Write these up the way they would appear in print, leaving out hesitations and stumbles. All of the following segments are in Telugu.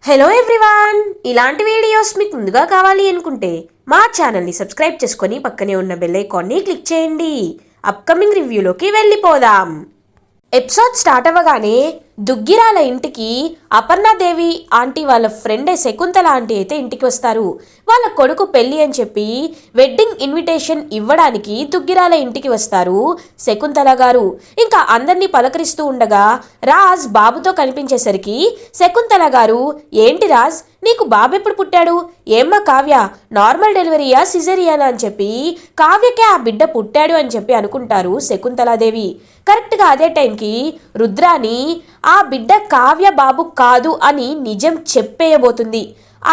హలో ఎవ్రీవన్, ఇలాంటి వీడియోస్ మీకు ముందుగా కావాలి అనుకుంటే మా ఛానల్ని సబ్స్క్రైబ్ చేసుకొని పక్కనే ఉన్న బెల్ ఐకాన్ని క్లిక్ చేయండి. అప్కమింగ్ రివ్యూలోకి వెళ్ళిపోదాం. ఎపిసోడ్ స్టార్ట్ అవ్వగానే దుగ్గిరాల ఇంటికి అపర్ణాదేవి ఆంటీ వాళ్ళ ఫ్రెండ్ శకుంతల ఆంటీ అయితే ఇంటికి వస్తారు. వాళ్ళ కొడుకు పెళ్ళి అని చెప్పి వెడ్డింగ్ ఇన్విటేషన్ ఇవ్వడానికి దుగ్గిరాల ఇంటికి వస్తారు శకుంతల గారు. ఇంకా అందరినీ పలకరిస్తూ ఉండగా రాజ్ బాబుతో కనిపించేసరికి శకుంతల గారు, ఏంటి రాజ్, నీకు బాబు ఎప్పుడు పుట్టాడు? ఏమ్మా కావ్య, నార్మల్ డెలివరీయా సిజేరియనా అని చెప్పి కావ్యకే ఆ బిడ్డ పుట్టాడు అని చెప్పి అనుకుంటారు శకుంతలాదేవి. కరెక్ట్గా అదే టైంకి రుద్రాని ఆ బిడ్డ కావ్య బాబు కాదు అని నిజం చెప్పేయబోతుంది.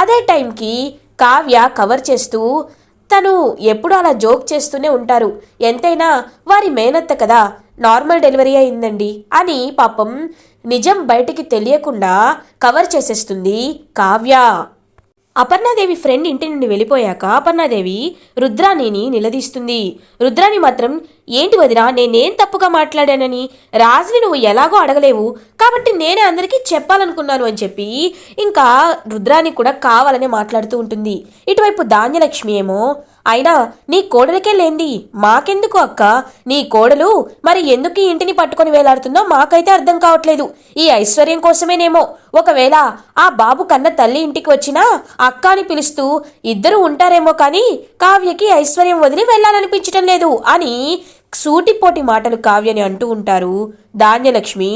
అదే టైంకి కావ్య కవర్ చేస్తూ, తను ఎప్పుడు అలా జోక్ చేస్తూనే ఉంటారు, ఎంతైనా వారి మేనత్త కదా, నార్మల్ డెలివరీ అయిందండి అని పాపం నిజం బయటికి తెలియకుండా కవర్ చేసేస్తుంది కావ్య. అపర్ణాదేవి ఫ్రెండ్ ఇంటి నుండి వెళ్ళిపోయాక అపర్ణాదేవి రుద్రాణిని నిలదీస్తుంది. రుద్రాణి మాత్రం, ఏంటి వదినా, నేనేం తప్పుగా మాట్లాడానని? రాజుని నువ్వు ఎలాగో అడగలేవు కాబట్టి నేనే అందరికీ చెప్పాలనుకున్నాను అని చెప్పి ఇంకా రుద్రాణి కూడా కావాలనే మాట్లాడుతూ ఉంటుంది. ఇటువైపు ధాన్యలక్ష్మి ఏమో, అయినా నీ కోడలికే లేంది మాకెందుకు అక్క, నీ కోడలు మరి ఎందుకు ఈ ఇంటిని పట్టుకొని వేలాడుతుందో మాకైతే అర్థం కావట్లేదు. ఈ ఐశ్వర్యం కోసమేనేమో. ఒకవేళ ఆ బాబు కన్న తల్లి ఇంటికి వచ్చినా అక్క అని పిలుస్తూ ఇద్దరు ఉంటారేమో కానీ కావ్యకి ఐశ్వర్యం వదిలి వెళ్ళాలనిపించటం లేదు అని సూటిపోటి మాటలు కావ్యని అంటూ ఉంటారు ధాన్యలక్ష్మి,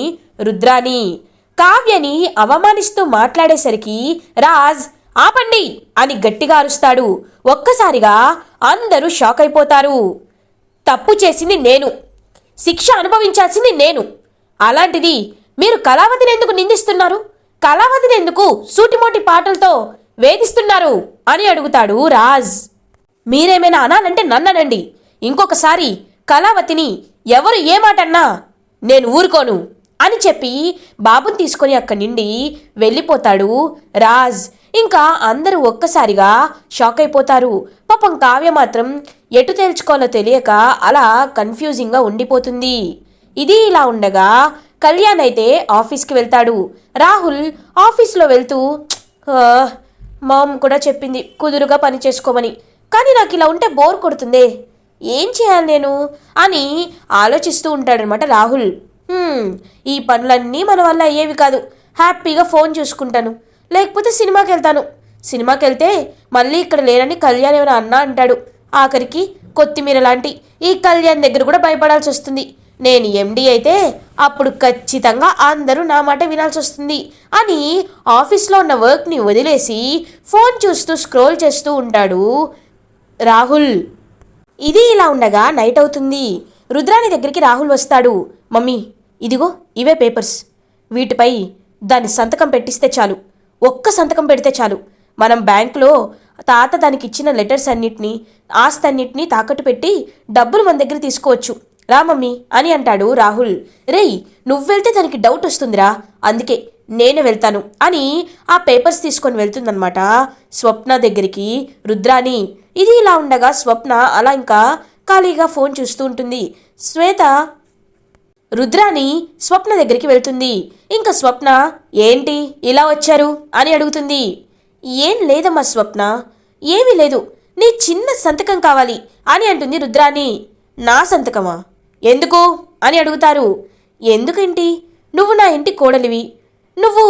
రుద్రాని. కావ్యని అవమానిస్తూ మాట్లాడేసరికి రాజ్, ఆపండి అని గట్టిగా అరుస్తాడు. ఒక్కసారిగా అందరూ షాక్ అయిపోతారు. తప్పు చేసింది నేను, శిక్ష అనుభవించాల్సింది నేను, అలాంటిది మీరు కళావతిని ఎందుకు నిందిస్తున్నారు? కళావతిని ఎందుకు సూటిమోటి పాటలతో వేధిస్తున్నారు అని అడుగుతాడు రాజ్. మీరేమైనా అనాలంటే నన్ననండి, ఇంకొకసారి కళావతిని ఎవరు ఏ మాట అన్నా నేను ఊరుకోను అని చెప్పి బాబుని తీసుకొని అక్కడి నుండి వెళ్ళిపోతాడు రాజ్. ఇంకా అందరూ ఒక్కసారిగా షాక్ అయిపోతారు. పాపం కావ్య మాత్రం ఎటు తేల్చుకోవాలో తెలియక అలా కన్ఫ్యూజింగ్గా ఉండిపోతుంది. ఇది ఇలా ఉండగా కళ్యాణ్ అయితే ఆఫీస్కి వెళ్తాడు. రాహుల్ ఆఫీస్లో వెళ్తూ, మామ్ కూడా చెప్పింది కుదురుగా పని చేసుకోమని, కానీ నాకు ఇలా ఉంటే బోర్ కొడుతుందే, ఏం చేయాలి నేను అని ఆలోచిస్తూ ఉంటాడనమాట రాహుల్. ఈ పనులన్నీ మన వల్ల అయ్యేవి కాదు, హ్యాపీగా ఫోన్ చూసుకుంటాను, లేకపోతే సినిమాకి వెళ్తాను. సినిమాకి వెళ్తే మళ్ళీ ఇక్కడ లేనని కళ్యాణ్ ఏమైనా అన్నా అంటాడు. ఆఖరికి కొత్తిమీర లాంటి ఈ కళ్యాణ్ దగ్గర కూడా భయపడాల్సి వస్తుంది. నేను ఎండి అయితే అప్పుడు ఖచ్చితంగా అందరూ నా మాట వినాల్సి వస్తుంది అని ఆఫీస్లో ఉన్న వర్క్ని వదిలేసి ఫోన్ చూస్తూ స్క్రోల్ చేస్తూ ఉంటాడు రాహుల్. ఇది ఇలా ఉండగా నైట్ అవుతుంది. రుద్రాణి దగ్గరికి రాహుల్ వస్తాడు. మమ్మీ, ఇదిగో ఇవే పేపర్స్, వీటిపై దాని సంతకం పెట్టిస్తే చాలు, ఒక్క సంతకం పెడితే చాలు, మనం బ్యాంకులో తాత దానికి ఇచ్చిన లెటర్స్ అన్నిటినీ ఆస్తి అన్నిటినీ తాకట్టు పెట్టి డబ్బులు మన దగ్గర తీసుకోవచ్చు రా మమ్మీ అని అంటాడు రాహుల్. రేయ్, నువ్వెళ్తే దానికి డౌట్ వస్తుందిరా, అందుకే నేనే వెళ్తాను అని ఆ పేపర్స్ తీసుకొని వెళ్తుందనమాట స్వప్న దగ్గరికి రుద్రాణి. ఇది ఇలా ఉండగా స్వప్న అలా ఇంకా ఖాళీగా ఫోన్ చూస్తూ ఉంటుంది. శ్వేత రుద్రాని స్వప్న దగ్గరికి వెళ్తుంది. ఇంకా స్వప్న, ఏంటి ఇలా వచ్చారు అని అడుగుతుంది. ఏం లేదమ్మా స్వప్న, ఏమీ లేదు, నీ చిన్న సంతకం కావాలి అని అంటుంది రుద్రాని. నా సంతకమా? ఎందుకు అని అడుగుతారు. ఎందుకేంటి, నువ్వు నా ఇంటి కోడలివి, నువ్వు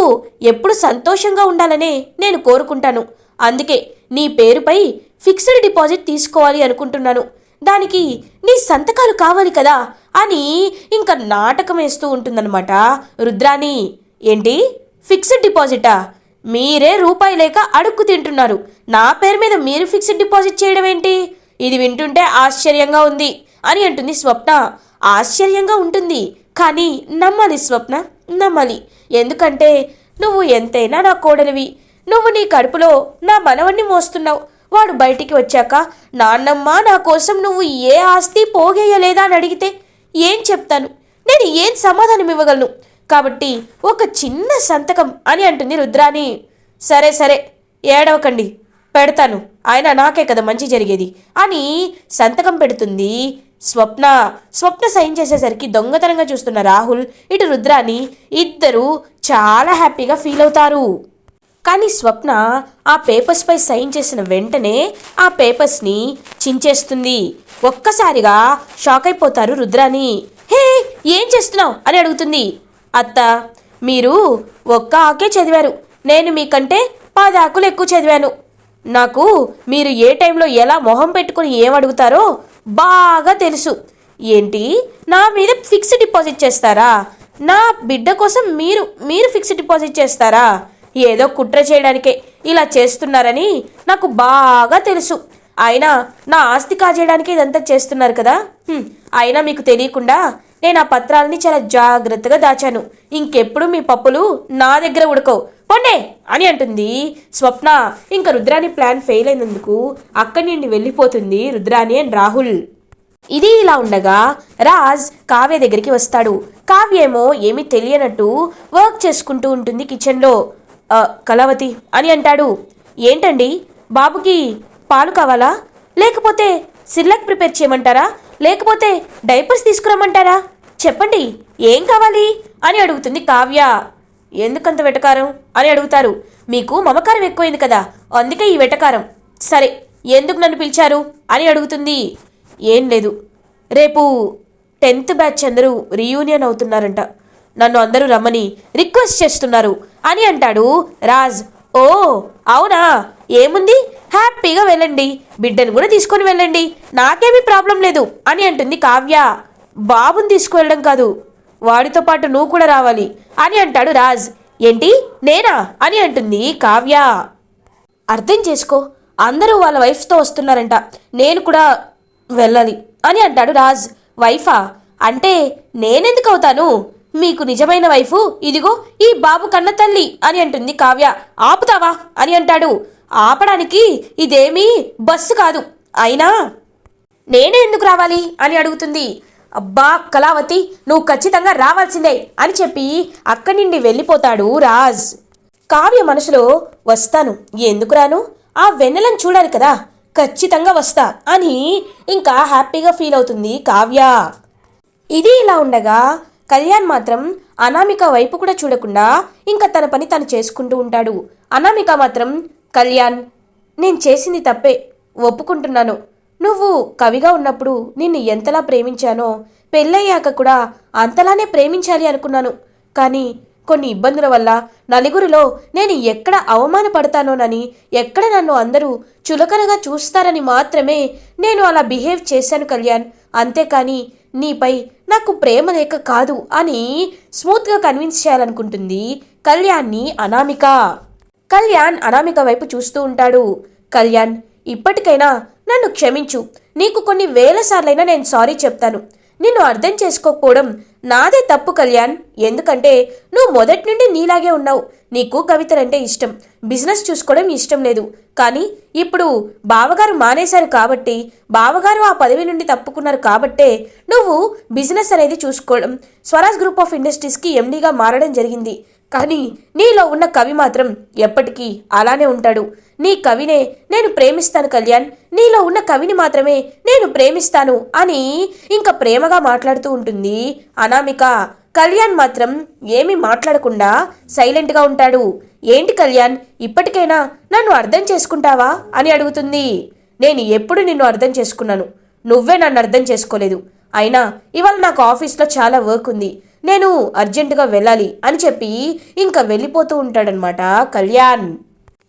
ఎప్పుడు సంతోషంగా ఉండాలనే నేను కోరుకుంటాను, అందుకే నీ పేరుపై ఫిక్స్డ్ డిపాజిట్ తీసుకోవాలి అనుకుంటున్నాను, దానికి నీ సంతకాలు కావాలి కదా అని ఇంకా నాటకం వేస్తూ ఉంటుందన్నమాట రుద్రాని. ఏంటి ఫిక్స్డ్ డిపాజిటా? మీరే రూపాయి లేక అడుక్కు తింటున్నారు, నా పేరు మీద మీరు ఫిక్స్డ్ డిపాజిట్ చేయడం ఏంటి? ఇది వింటుంటే ఆశ్చర్యంగా ఉంది అని అంటుంది స్వప్న. ఆశ్చర్యంగా ఉంటుంది, కానీ నమ్మాలి స్వప్న, నమ్మాలి. ఎందుకంటే నువ్వు ఎంతైనా నా కోడలివి, నువ్వు నీ కడుపులో నా మనవణ్ణి మోస్తున్నావు. వాడు బయటికి వచ్చాక నాన్నమ్మ నా కోసం నువ్వు ఏ ఆస్తి పోగేయలేదా అని అడిగితే ఏం చెప్తాను, నేను ఏం సమాధానం ఇవ్వగలను? కాబట్టి ఒక చిన్న సంతకం అని అంటుంది రుద్రాని. సరే సరే, ఏడవకండి, పెడతాను, ఆయన నాకే కదా మంచి జరిగేది అని సంతకం పెడుతుంది స్వప్న. స్వప్న సైన్ చేసేసరికి దొంగతనంగా చూస్తున్న రాహుల్, ఇటు రుద్రాని, ఇద్దరు చాలా హ్యాపీగా ఫీల్ అవుతారు. కానీ స్వప్న ఆ పేపర్స్పై సైన్ చేసిన వెంటనే ఆ పేపర్స్ని చించేస్తుంది. ఒక్కసారిగా షాక్ అయిపోతారు రుద్రాని. హే, ఏం చేస్తున్నావు అని అడుగుతుంది. అత్త, మీరు ఒక్క ఆకే చదివారు, నేను మీకంటే 10 ఆకులు ఎక్కువ చదివాను. నాకు మీరు ఏ టైంలో ఎలా మొహం పెట్టుకుని ఏమడుగుతారో బాగా తెలుసు. ఏంటి, నా మీద ఫిక్స్డ్ డిపాజిట్ చేస్తారా? నా బిడ్డ కోసం మీరు ఫిక్స్డ్ డిపాజిట్ చేస్తారా? ఏదో కుట్ర చేయడానికే ఇలా చేస్తున్నారని నాకు బాగా తెలుసు. అయినా నా ఆస్తి కాజేయడానికి ఇదంతా చేస్తున్నారు కదా. అయినా మీకు తెలియకుండా నేను ఆ పత్రాలని చాలా జాగ్రత్తగా దాచాను. ఇంకెప్పుడు మీ పప్పులు నా దగ్గర ఉడకవు, పొండే అని అంటుంది స్వప్న. ఇంకా రుద్రాని ప్లాన్ ఫెయిల్ అయినందుకు అక్కడి నుండి వెళ్ళిపోతుంది రుద్రాని అండ్ రాహుల్. ఇది ఇలా ఉండగా రాజ్ కావ్య దగ్గరికి వస్తాడు. కావ్య ఏమో ఏమీ తెలియనట్టు వర్క్ చేసుకుంటూ ఉంటుంది కిచెన్లో. కళావతి అని అంటాడు. ఏంటండి, బాబుకి పాలు కావాలా, లేకపోతే సిర్లాక్ ప్రిపేర్ చేయమంటారా, లేకపోతే డైపర్స్ తీసుకురమ్మంటారా? చెప్పండి, ఏం కావాలి అని అడుగుతుంది కావ్య. ఎందుకంత వెటకారం అని అడుగుతారు. మీకు మమకారం ఎక్కువైంది కదా, అందుకే ఈ వెటకారం. సరే, ఎందుకు నన్ను పిలిచారు అని అడుగుతుంది. ఏం లేదు, రేపు 10th బ్యాచ్ అందరూ రీయూనియన్ అవుతున్నారంట, నన్ను అందరూ రమ్మని రిక్వెస్ట్ చేస్తున్నారు అని అంటాడు రాజ్. ఓ అవునా, ఏముంది, హ్యాపీగా వెళ్ళండి, బిడ్డను కూడా తీసుకొని వెళ్ళండి, నాకేమీ ప్రాబ్లం లేదు అని అంటుంది కావ్య. బాబుని తీసుకువెళ్ళడం కాదు, వాడితో పాటు నువ్వు కూడా రావాలి అని అంటాడు రాజ్. ఏంటి, నేనా అని అంటుంది కావ్య. అర్థం చేసుకో, అందరూ వాళ్ళ వైఫ్తో వస్తున్నారంట, నేను కూడా వెళ్ళాలి అని అంటాడు రాజ్. వైఫా అంటే నేనెందుకు అవుతాను, మీకు నిజమైన వైఫు ఇదిగో ఈ బాబు కన్న తల్లి అని అంటుంది కావ్య. ఆపుతావా అని అంటాడు. ఆపడానికి ఇదేమీ బస్సు కాదు, అయినా నేనే ఎందుకు రావాలి అని అడుగుతుంది. అబ్బా కళావతి, నువ్వు ఖచ్చితంగా రావాల్సిందే అని చెప్పి అక్కడి నుండి వెళ్ళిపోతాడు రాజ్. కావ్య మనసులో వస్తాను, ఎందుకు రాను, ఆ వెన్నెలను చూడాలి కదా, ఖచ్చితంగా వస్తా అని ఇంకా హ్యాపీగా ఫీల్ అవుతుంది కావ్య. ఇది ఇలా ఉండగా కళ్యాణ్ మాత్రం అనామిక వైపు కూడా చూడకుండా ఇంకా తన పని తను చేసుకుంటూ ఉంటాడు. అనామిక మాత్రం, కళ్యాణ్, నేను చేసింది తప్పే, ఒప్పుకుంటున్నాను. నువ్వు కవిగా ఉన్నప్పుడు నిన్ను ఎంతలా ప్రేమించానో పెళ్ళయ్యాక కూడా అంతలానే ప్రేమించాలి అనుకున్నాను. కానీ కొన్ని ఇబ్బందుల వల్ల నలుగురిలో నేను ఎక్కడ అవమానపడతానోనని, ఎక్కడ నన్ను అందరూ చులకనగా చూస్తారని మాత్రమే నేను అలా బిహేవ్ చేశాను కళ్యాణ్. అంతేకాని నీపై నాకు ప్రేమ లేక కాదు అని స్మూత్గా కన్విన్స్ చేయాలనుకుంటుంది కళ్యాణ్ని అనామిక. కళ్యాణ్ అనామిక వైపు చూస్తూ ఉంటాడు. కళ్యాణ్, ఇప్పటికైనా నన్ను క్షమించు, నీకు కొన్ని వేల సార్లైనా నేను సారీ చెప్తాను. నిన్ను అర్థం చేసుకోకపోవడం నాదే తప్పు కళ్యాణ్. ఎందుకంటే నువ్వు మొదటి నుండి నీలాగే ఉన్నావు. నీకు కవితలంటే ఇష్టం, బిజినెస్ చూసుకోవడం ఇష్టం లేదు. కానీ ఇప్పుడు బావగారు మానేశారు కాబట్టి, బావగారు ఆ పదవి నుండి తప్పుకున్నారు కాబట్టే నువ్వు బిజినెస్ అనేది చూసుకోవడం, స్వరాజ్ గ్రూప్ ఆఫ్ ఇండస్ట్రీస్కి ఎండీగా మారడం జరిగింది. కానీ నీలో ఉన్న కవి మాత్రం ఎప్పటికీ అలానే ఉంటాడు. నీ కవినే నేను ప్రేమిస్తాను కళ్యాణ్, నీలో ఉన్న కవిని మాత్రమే నేను ప్రేమిస్తాను అని ఇంకా ప్రేమగా మాట్లాడుతూ ఉంటుంది అనామిక. కళ్యాణ్ మాత్రం ఏమీ మాట్లాడకుండా సైలెంట్గా ఉంటాడు. ఏంటి కళ్యాణ్, ఇప్పటికైనా నన్ను అర్థం చేసుకుంటావా అని అడుగుతుంది. నేను ఎప్పుడు నిన్ను అర్థం చేసుకున్నాను, నువ్వే నన్ను అర్థం చేసుకోలేదు. అయినా ఇవాళ నాకు ఆఫీస్లో చాలా వర్క్ ఉంది, నేను అర్జెంటుగా వెళ్ళాలి అని చెప్పి ఇంకా వెళ్ళిపోతూ ఉంటాడనమాట కళ్యాణ్.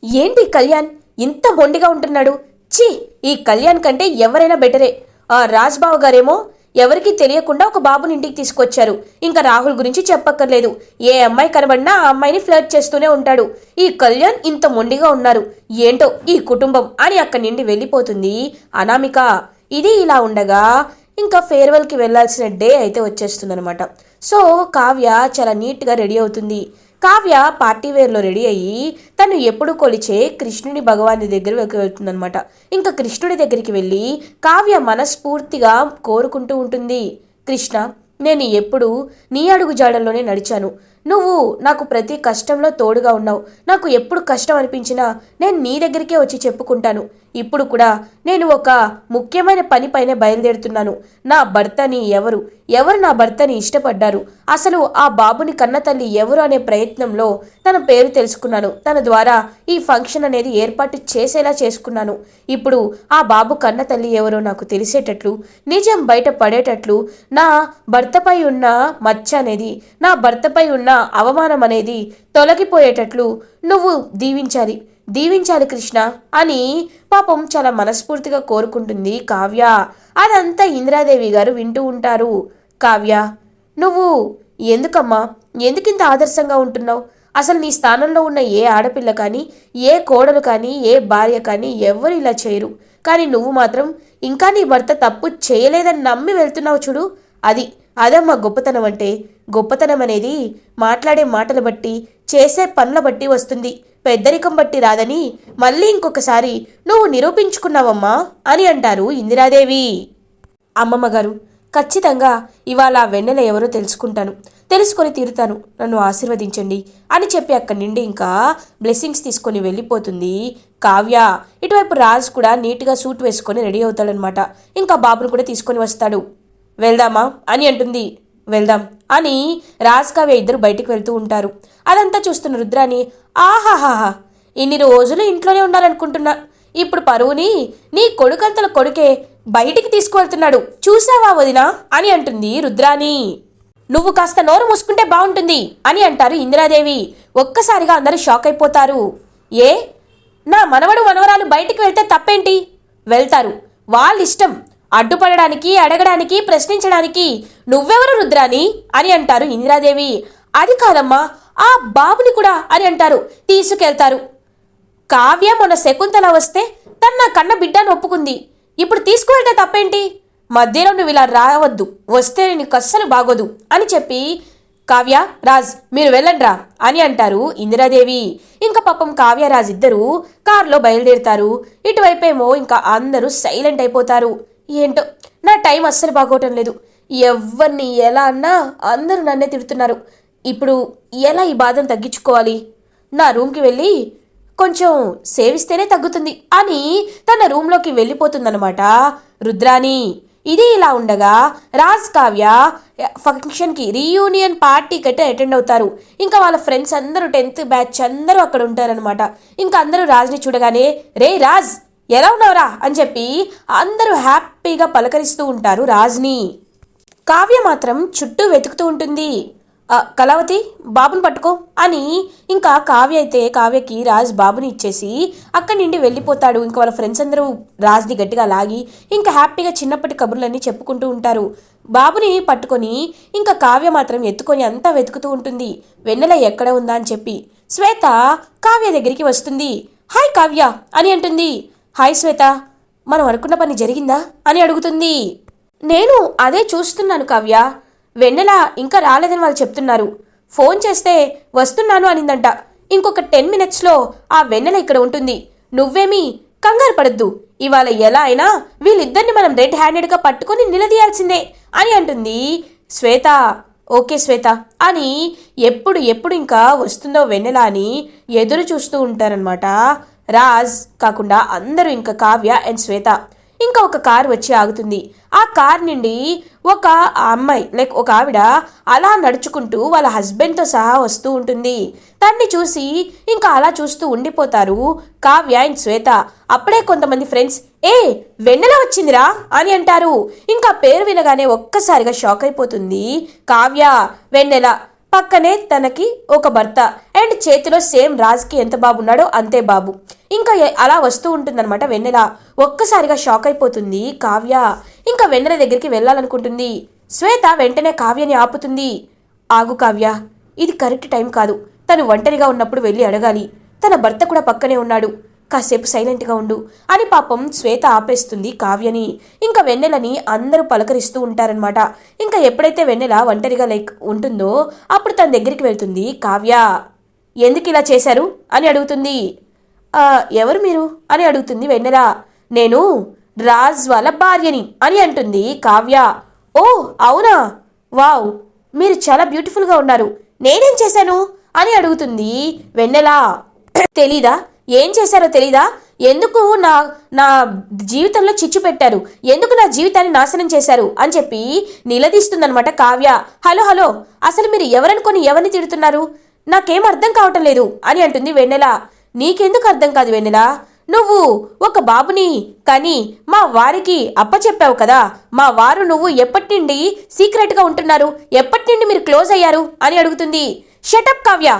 ఏంటి కళ్యాణ్ ఇంత మొండిగా ఉంటున్నాడు? ఛీ, ఈ కళ్యాణ్ కంటే ఎవరైనా బెటరే. ఆ రాజ్బాబు గారేమో ఎవరికీ తెలియకుండా ఒక బాబుని ఇంటికి తీసుకొచ్చారు. ఇంకా రాహుల్ గురించి చెప్పక్కర్లేదు, ఏ అమ్మాయి కనబడినా ఆ అమ్మాయిని ఫ్లర్ట్ చేస్తూనే ఉంటాడు. ఈ కళ్యాణ్ ఇంత మొండిగా ఉన్నారు, ఏంటో ఈ కుటుంబం అని అక్కడి నుండి వెళ్ళిపోతుంది అనామిక. ఇది ఇలా ఉండగా ఇంకా ఫేర్వెల్కి వెళ్ళాల్సిన డే అయితే వచ్చేస్తుందనమాట. సో కావ్య చాలా నీట్గా రెడీ అవుతుంది. కావ్య పార్టీ వేర్లో రెడీ అయ్యి తను ఎప్పుడు కొలిచే కృష్ణుడి భగవాని దగ్గరికి వెళ్తుందనమాట. ఇంకా కృష్ణుడి దగ్గరికి వెళ్ళి కావ్య మనస్ఫూర్తిగా కోరుకుంటూ ఉంటుంది. కృష్ణ, నేను ఎప్పుడు నీ అడుగు జాడల్లోనే నడిచాను. నువ్వు నాకు ప్రతి కష్టంలో తోడుగా ఉన్నావు. నాకు ఎప్పుడు కష్టం అనిపించినా నేను నీ దగ్గరికే వచ్చి చెప్పుకుంటాను. ఇప్పుడు కూడా నేను ఒక ముఖ్యమైన పని పైన బయలుదేరుతున్నాను. నా భర్తని ఎవరు నా భర్తని ఇష్టపడ్డారు, అసలు ఆ బాబుని కన్న తల్లి ఎవరు అనే ప్రయత్నంలో తన పేరు తెలుసుకున్నాను. తన ద్వారా ఈ ఫంక్షన్ అనేది ఏర్పాటు చేసేలా చేసుకున్నాను. ఇప్పుడు ఆ బాబు కన్న తల్లి ఎవరో నాకు తెలిసేటట్లు, నిజం బయట పడేటట్లు, నా భర్తపై ఉన్న మచ్చ అనేది, నా భర్తపై ఉన్న అవమానం అనేది తొలగిపోయేటట్లు నువ్వు దీవించాలి కృష్ణ అని పాపం చాలా మనస్ఫూర్తిగా కోరుకుంటుంది కావ్య. అదంతా ఇందిరాదేవి గారు వింటూ ఉంటారు. కావ్య, నువ్వు ఎందుకింత ఆదర్శంగా ఉంటున్నావు? అసలు నీ స్థానంలో ఉన్న ఏ ఆడపిల్ల కానీ, ఏ కోడలు కానీ, ఏ భార్య కానీ ఎవరు ఇలా చేయరు. కానీ నువ్వు మాత్రం ఇంకా నీ భర్త తప్పు చేయలేదని నమ్మి వెళ్తున్నావు చూడు, అదమ్మా గొప్పతనం అంటే. గొప్పతనం అనేది మాట్లాడే మాటల బట్టి, చేసే పనుల బట్టి వస్తుంది, పెద్దరికం బట్టి రాదని మళ్ళీ ఇంకొకసారి నువ్వు నిరూపించుకున్నావమ్మా అని అంటారు ఇందిరాదేవి. అమ్మమ్మ గారు, ఖచ్చితంగా ఇవాళ వెన్నెల ఎవరో తెలుసుకొని తీరుతాను, నన్ను ఆశీర్వదించండి అని చెప్పి అక్కడి నుండి ఇంకా బ్లెస్సింగ్స్ తీసుకొని వెళ్ళిపోతుంది కావ్య. ఇటువైపు రాజ్ కూడా నీట్గా సూట్ వేసుకొని రెడీ అవుతాడనమాట. ఇంకా బాబును కూడా తీసుకొని వస్తాడు. వెళ్దామా అని అంటుంది. వెళ్దాం అని రాజ్ కావ్య ఇద్దరు బయటికి వెళ్తూ ఉంటారు. అదంతా చూస్తున్న రుద్రాని, ఆహాహాహా, ఇన్ని రోజులు ఇంట్లోనే ఉండాలనుకుంటున్నా, ఇప్పుడు పరువుని నీ కొడుకంతల కొడుకే బయటికి తీసుకువెళ్తున్నాడు, చూసావా వదినా అని అంటుంది రుద్రాని. నువ్వు కాస్త నోరు మూసుకుంటే బాగుంటుంది అని అంటారు ఇందిరాదేవి. ఒక్కసారిగా అందరూ షాక్ అయిపోతారు. నా మనవరాలు బయటికి వెళ్తే తప్పేంటి? వెళ్తారు, వాళ్ళ ఇష్టం. అడ్డుపడడానికి, అడగడానికి, ప్రశ్నించడానికి నువ్వెవరు రుద్రాని అని అంటారు ఇందిరాదేవి. అది కాదమ్మా, ఆ బాబుని కూడా అని అంటారు. తీసుకెళ్తారు. కావ్య మొన్న శకుంతల వస్తే తన నా కన్న బిడ్డను ఒప్పుకుంది, ఇప్పుడు తీసుకువెళ్తే తప్పేంటి? మధ్యలో నువ్వు ఇలా రావద్దు, వస్తే నీకు అస్సలు బాగోదు అని చెప్పి కావ్య, రాజ్ మీరు వెళ్ళండ్రా అని అంటారు ఇందిరాదేవి. ఇంకా పాపం కావ్య, రాజ్ ఇద్దరు కారులో బయలుదేరుతారు. ఇటువైపేమో ఇంకా అందరూ సైలెంట్ అయిపోతారు. ఏంటో నా టైం అస్సలు బాగోవటం లేదు, ఎవరిని ఎలా అన్నా అందరూ నన్నే తిడుతున్నారు, ఇప్పుడు ఎలా ఈ బాధను తగ్గించుకోవాలి? నా రూమ్కి వెళ్ళి కొంచెం సేవిస్తేనే తగ్గుతుంది అని తన రూమ్లోకి వెళ్ళిపోతుందన్నమాట రుద్రాని. ఇది ఇలా ఉండగా రాజ్ కావ్య ఫంక్షన్కి, రీయూనియన్ పార్టీకి అయితే అటెండ్ అవుతారు. ఇంకా వాళ్ళ ఫ్రెండ్స్ అందరూ 10th బ్యాచ్ అందరూ అక్కడ ఉంటారనమాట. ఇంకా అందరూ రాజ్ని చూడగానే, రే రాజ్ ఎలా ఉన్నావురా అని చెప్పి అందరూ హ్యాపీగా పలకరిస్తూ ఉంటారు రాజ్ని. కావ్య మాత్రం చుట్టూ వెతుకుతూ ఉంటుంది. కళావతి బాబుని పట్టుకో అని ఇంకా కావ్యకి రాజ్ బాబుని ఇచ్చేసి అక్కడి నుండి వెళ్ళిపోతాడు. ఇంకా వాళ్ళ ఫ్రెండ్స్ అందరూ రాజ్ని గట్టిగా లాగి ఇంకా హ్యాపీగా చిన్నప్పటి కబుర్లన్నీ చెప్పుకుంటూ ఉంటారు. బాబుని పట్టుకొని ఇంకా కావ్య మాత్రం ఎత్తుకొని అంతా వెతుకుతూ ఉంటుంది. వెన్నెల ఎక్కడ ఉందా అని చెప్పి శ్వేత కావ్య దగ్గరికి వస్తుంది. హాయ్ కావ్య అని అంటుంది. హాయ్ శ్వేత, మనం అనుకున్న పని జరిగిందా అని అడుగుతుంది. నేను అదే చూస్తున్నాను కావ్య, వెన్నెల ఇంకా రాలేదని వాళ్ళు చెప్తున్నారు, ఫోన్ చేస్తే వస్తున్నాను అనిందంట. ఇంకొక 10 minutesలో ఆ వెన్నెల ఇక్కడ ఉంటుంది, నువ్వేమీ కంగారు పడద్దు, ఇవాళ ఎలా అయినా వీళ్ళిద్దరిని మనం రెడ్ హ్యాండెడ్గా పట్టుకొని నిలదీయాల్సిందే అని అంటుంది శ్వేత. ఓకే శ్వేత అని ఎప్పుడు ఇంకా వస్తుందో వెన్నెల అని ఎదురు చూస్తూ ఉంటారనమాట రాజ్ కాకుండా అందరూ. ఇంకా కావ్య అండ్ శ్వేత. ఇంకా ఒక కారు వచ్చి ఆగుతుంది. ఆ కార్ నుండి ఒక అమ్మాయి ఒక ఆవిడ అలా నడుచుకుంటూ వాళ్ళ హస్బెండ్తో సహా వస్తూ ఉంటుంది. తన్ని చూసి ఇంకా అలా చూస్తూ ఉండిపోతారు కావ్య అండ్ శ్వేత. అప్పుడే కొంతమంది ఫ్రెండ్స్, వెన్నెల వచ్చిందిరా అని అంటారు. ఇంకా పేరు వినగానే ఒక్కసారిగా షాక్ అయిపోతుంది కావ్య. వెన్నెల పక్కనే తనకి ఒక భర్త అండ్ చేతిలో సేమ్ రాజ్కి ఎంత బాబు ఉన్నాడో అంతే బాబు. ఇంకా అలా వస్తూ ఉంటుందన్నమాట వెన్నెల. ఒక్కసారిగా షాక్ అయిపోతుంది కావ్య. ఇంకా వెన్నెల దగ్గరికి వెళ్ళాలనుకుంటుంది. శ్వేత వెంటనే కావ్యని ఆపుతుంది. ఆగు కావ్య, ఇది కరెక్ట్ టైం కాదు, తను ఒంటరిగా ఉన్నప్పుడు వెళ్ళి అడగాలి, తన భర్త కూడా పక్కనే ఉన్నాడు, కాసేపు సైలెంట్గా ఉండు అని పాపం శ్వేత ఆపేస్తుంది కావ్యని. ఇంకా వెన్నెలని అందరూ పలకరిస్తూ ఉంటారనమాట. ఇంకా ఎప్పుడైతే వెన్నెల ఒంటరిగా ఉంటుందో అప్పుడు తన దగ్గరికి వెళ్తుంది కావ్య. ఎందుకు ఇలా చేశారు అని అడుగుతుంది. ఎవరు మీరు అని అడుగుతుంది వెన్నెల. నేను రాజ్ వాళ్ళ భార్యని అని అంటుంది కావ్య. ఓ అవునా, వావ్, మీరు చాలా బ్యూటిఫుల్గా ఉన్నారు, నేనేం చేశాను అని అడుగుతుంది వెన్నెల. తెలీదా? ఏం చేశారో తెలీదా? ఎందుకు నా నా జీవితంలో చిచ్చు పెట్టారు, ఎందుకు నా జీవితాన్ని నాశనం చేశారు అని చెప్పి నిలదీస్తుందనమాట కావ్య. హలో హలో, అసలు మీరు ఎవరనుకొని ఎవరిని తిడుతున్నారు, నాకేం అర్థం కావటం లేదు అని అంటుంది వెన్నెల. నీకెందుకు అర్థం కాదు వెన్నెల, నువ్వు ఒక బాబుని కానీ మా వారికి అప్పచెప్పావు కదా, మా వారు నువ్వు ఎప్పటి నుండి సీక్రెట్గా ఉంటున్నారు, ఎప్పటి నుండి మీరు క్లోజ్ అయ్యారు అని అడుగుతుంది. షటప్ కావ్య,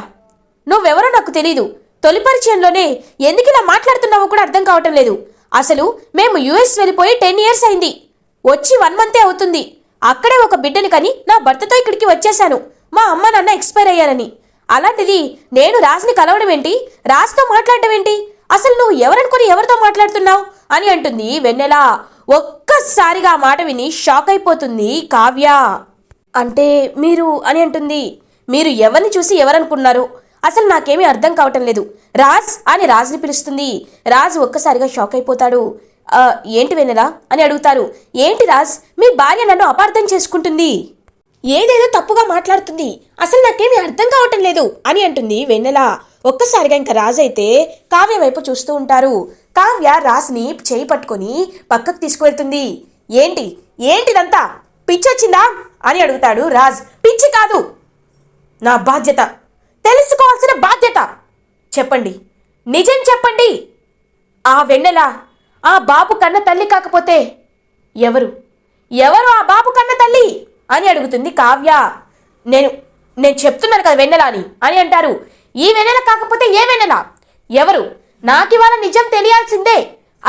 నువ్వెవరో నాకు తెలీదు, తొలి పరిచయంలోనే ఎందుకు ఇలా మాట్లాడుతున్నావో కూడా అర్థం కావటం లేదు. అసలు మేము యుఎస్ వెళ్ళిపోయి 10 years అయింది, వచ్చి 1 month అవుతుంది. అక్కడే ఒక బిడ్డని కని నా భర్తతో ఇక్కడికి వచ్చేశాను, మా అమ్మ నాన్న ఎక్స్పైర్ అయ్యారని. అలాంటిది నేను రాజ్ని కలవడం ఏంటి, రాజ్తో మాట్లాడడం ఏంటి, అసలు నువ్వు ఎవరనుకుని ఎవరితో మాట్లాడుతున్నావు అని అంటుంది వెన్నెల. ఒక్కసారిగా ఆ మాట విని షాక్ అయిపోతుంది కావ్య. అంటే మీరు అని అంటుంది. మీరు ఎవరిని చూసి ఎవరనుకున్నారు, అసలు నాకేమీ అర్థం కావటం లేదు. రాజ్ అని రాజ్ని పిలుస్తుంది. రాజ్ ఒక్కసారిగా షాక్ అయిపోతాడు. ఏంటి వెన్నెల అని అడుగుతారు. ఏంటి రాజ్, మీ భార్య నన్ను అపార్థం చేసుకుంటుంది, ఏదేదో తప్పుగా మాట్లాడుతుంది, అసలు నాకేమీ అర్థం కావటం లేదు అని అంటుంది వెన్నెల. ఒక్కసారిగా ఇంకా రాజ్ అయితే కావ్య వైపు చూస్తూ ఉంటారు. కావ్య రాజ్ని చేయి పట్టుకొని పక్కకు తీసుకువెళ్తుంది. ఏంటిదంతా, పిచ్చొచ్చిందా అని అడుగుతాడు రాజ్. పిచ్చి కాదు, నా బాధ్యత, తెలుసుకోవాల్సిన బాధ్యత. చెప్పండి, నిజం చెప్పండి. ఆ వెన్నెల ఆ బాబు కన్న తల్లి కాకపోతే ఎవరు ఆ బాబు కన్న తల్లి అని అడుగుతుంది కావ్య. నేను చెప్తున్నాను కదా వెన్నెల అని అంటారు. ఈ వెన్నెల కాకపోతే ఏ వెన్నెల, ఎవరు, నాకివాళ నిజం తెలియాల్సిందే,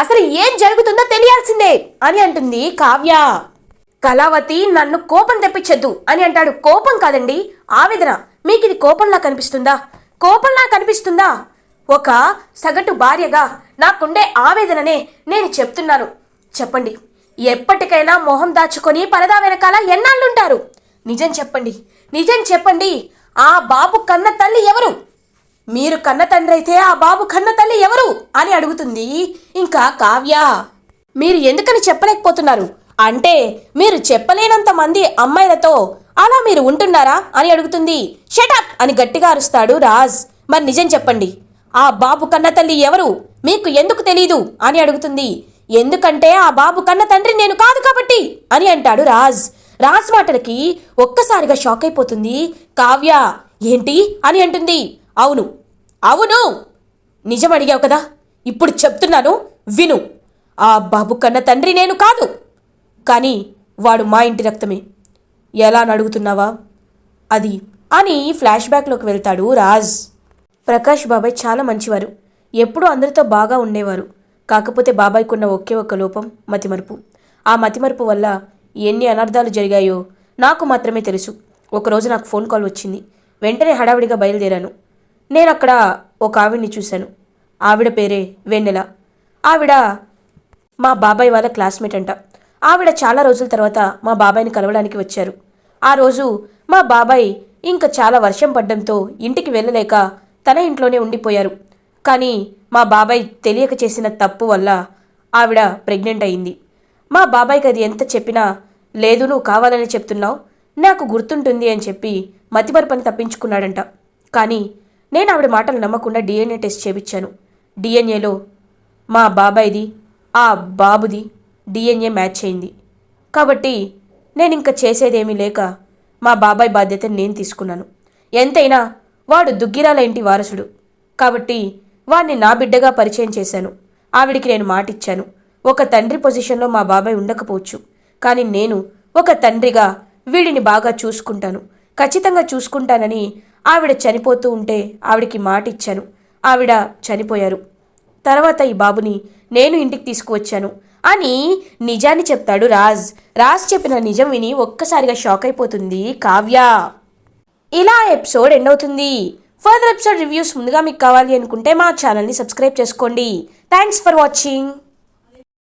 అసలు ఏం జరుగుతుందో తెలియాల్సిందే అని అంటుంది కావ్య. కళావతి, నన్ను కోపం తెప్పించద్దు అని అంటాడు. కోపం కాదండి, ఆవేదన. మీకు ఇది కోపంలా కనిపిస్తుందా? ఒక సగటు భార్యగా నాకుండే ఆవేదననే నేను చెప్తున్నాను. చెప్పండి, ఎప్పటికైనా మొహం దాచుకొని పరదా వెనకాల ఎన్నాళ్ళుంటారు? నిజం చెప్పండి. ఆ బాబు కన్న తల్లి ఎవరు? మీరు కన్న తండ్రి అయితే ఆ బాబు కన్న తల్లి ఎవరు అని అడుగుతుంది ఇంకా కావ్య. మీరు ఎందుకని చెప్పలేకపోతున్నారు? అంటే మీరు చెప్పలేనంత మంది అమ్మాయిలతో అలా మీరు ఉంటున్నారా అని అడుగుతుంది. షటప్ అని గట్టిగా అరుస్తాడు రాజ్. మరి నిజం చెప్పండి, ఆ బాబు కన్న తల్లి ఎవరు మీకు ఎందుకు తెలీదు అని అడుగుతుంది. ఎందుకంటే ఆ బాబు కన్న తండ్రి నేను కాదు కాబట్టి అని అంటాడు రాజ్. రాజ్ మాటలకి ఒక్కసారిగా షాక్ అయిపోతుంది కావ్య. ఏంటి అని అంటుంది. అవును, నిజం అడిగావు కదా, ఇప్పుడు చెప్తున్నాను విను. ఆ బాబు కన్న తండ్రి నేను కాదు, కానీ వాడు మా ఇంటి రక్తమే. ఎలా అడుగుతున్నావా అది అని ఫ్లాష్ బ్యాక్లోకి వెళ్తాడు రాజ్. ప్రకాష్ బాబాయ్ చాలా మంచివారు, ఎప్పుడూ అందరితో బాగా ఉండేవారు. కాకపోతే బాబాయ్కున్న ఒకే ఒక్క లోపం మతిమరుపు. ఆ మతిమరుపు వల్ల ఎన్ని అనర్థాలు జరిగాయో నాకు మాత్రమే తెలుసు. ఒకరోజు నాకు ఫోన్ కాల్ వచ్చింది. వెంటనే హడావిడిగా బయలుదేరాను. నేను అక్కడ ఒక ఆవిడ్ని చూశాను. ఆవిడ పేరే వెన్నెల. ఆవిడ మా బాబాయ్ వాళ్ళ క్లాస్మేట్ అంట. ఆవిడ చాలా రోజుల తర్వాత మా బాబాయ్ని కలవడానికి వచ్చారు. ఆ రోజు మా బాబాయ్ ఇంకా చాలా వర్షం పడ్డంతో ఇంటికి వెళ్ళలేక తన ఇంట్లోనే ఉండిపోయారు. కానీ మా బాబాయ్ తెలియక చేసిన తప్పు వల్ల ఆవిడ ప్రెగ్నెంట్ అయింది. మా బాబాయ్కి అది ఎంత చెప్పినా, లేదు నువ్వు కావాలని చెప్తున్నావు, నాకు గుర్తుంటుంది అని చెప్పి మతిమరుపని తప్పించుకున్నాడంట. కానీ నేను ఆవిడ మాటలు నమ్మకుండా DNA టెస్ట్ చేయించాను. DNAలో మా బాబాయ్ది ఆ బాబుది DNA మ్యాచ్ అయింది. కాబట్టి నేను ఇంకా చేసేదేమీ లేక మా బాబాయ్ బాధ్యతను నేను తీసుకున్నాను. ఎంతైనా వాడు దుగ్గిరాల ఇంటి వారసుడు కాబట్టి వాడిని నా బిడ్డగా పరిచయం చేశాను. ఆవిడికి నేను మాటిచ్చాను, ఒక తండ్రి పొజిషన్లో మా బాబాయ్ ఉండకపోవచ్చు, కానీ నేను ఒక తండ్రిగా వీడిని బాగా చూసుకుంటాను, ఖచ్చితంగా చూసుకుంటానని ఆవిడ చనిపోతూ ఉంటే ఆవిడికి మాటిచ్చాను. ఆవిడ చనిపోయారు. తర్వాత ఈ బాబుని నేను ఇంటికి తీసుకువచ్చాను అని నిజాన్ని చెప్తాడు రాజ్. రాజ్ చెప్పిన నిజం విని ఒక్కసారిగా షాక్ అయిపోతుంది కావ్య. ఇలా ఎపిసోడ్ ఎండ్ అవుతుంది. ఫర్దర్ ఎపిసోడ్ రివ్యూస్ ముందుగా మీకు కావాలి అనుకుంటే మా ఛానల్ని సబ్స్క్రైబ్ చేసుకోండి. Thanks for watching.